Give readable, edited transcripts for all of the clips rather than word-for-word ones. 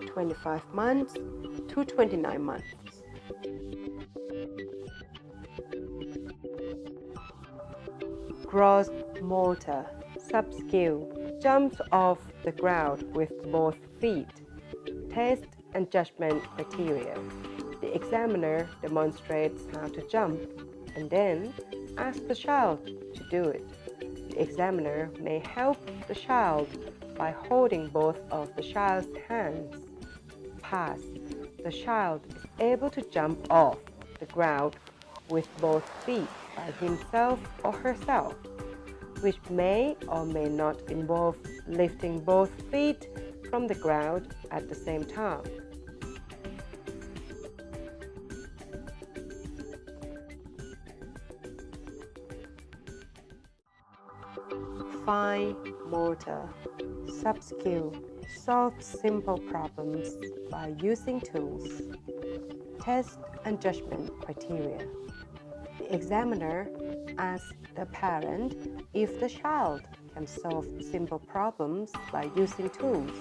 25 months to 29 months. Gross motor sub-skill, jumps off the ground with both feet. Test and judgment criteria. The examiner demonstrates how to jump and then asks the child to do it. The examiner may help the child by holding both of the child's hands. Pass. The child is able to jump off the ground with both feet by himself or herself, which may or may not involve lifting both feet from the ground at the same time. Fine motor sub-skill, solve simple problems by using tools. Test and judgment criteria. The examiner asks the parent if the child can solve simple problems by using tools.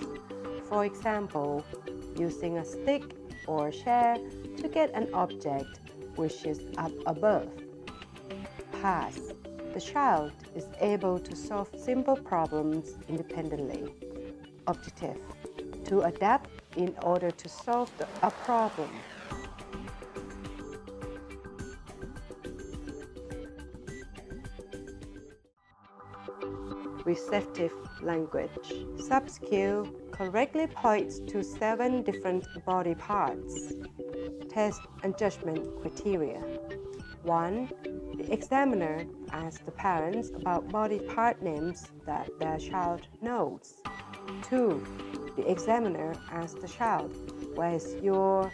For example, using a stick or a chair to get an object which is up above. Pass. The child is able to solve simple problems independently. Objective: to adapt in order to solve a problem. Receptive language sub-skill correctly points to 7 different body parts. Test and judgment criteria. 1. The examiner asks the parents about body part names that their child knows. 2. The examiner asks the child, "Where is your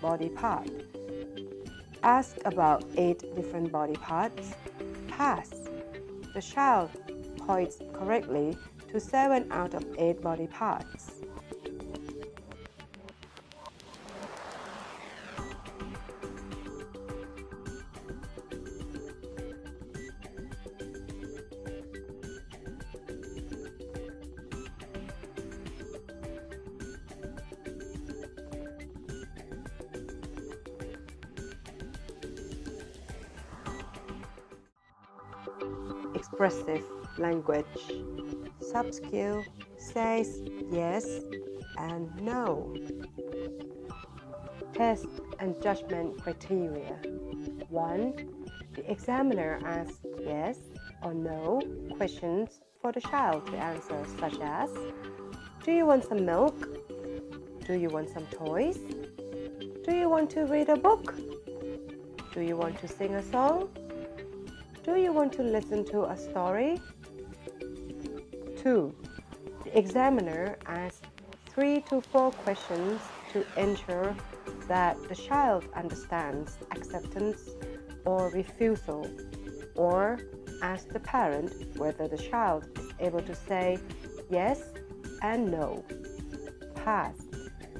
body part?" Ask about 8 different body parts. Pass. The child points correctly to 7 out of 8 body parts. Expressive language sub-skill says yes and no. Test and judgment criteria. 1. The examiner asks yes or no questions for the child to answer, such as, "Do you want some milk? Do you want some toys? Do you want to read a book? Do you want to sing a song? Do you want to listen to a story?" 2. The examiner asks 3 to 4 questions to ensure that the child understands acceptance or refusal, or asks the parent whether the child is able to say yes and no. Pass.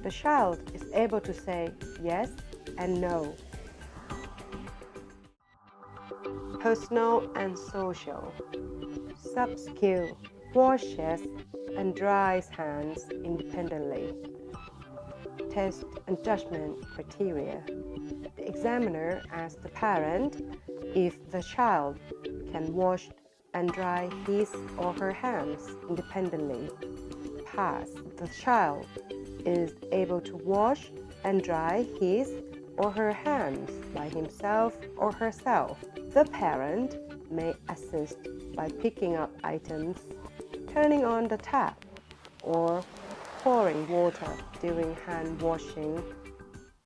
The child is able to say yes and no. Personal and social sub-skill washes and dries hands independently. Test and judgment criteria. The examiner asks the parent if the child can wash and dry his or her hands independently. Pass. The child is able to wash and dry his or her hands by himself or herself. The parent may assist by picking up items, turning on the tap, or pouring water during hand washing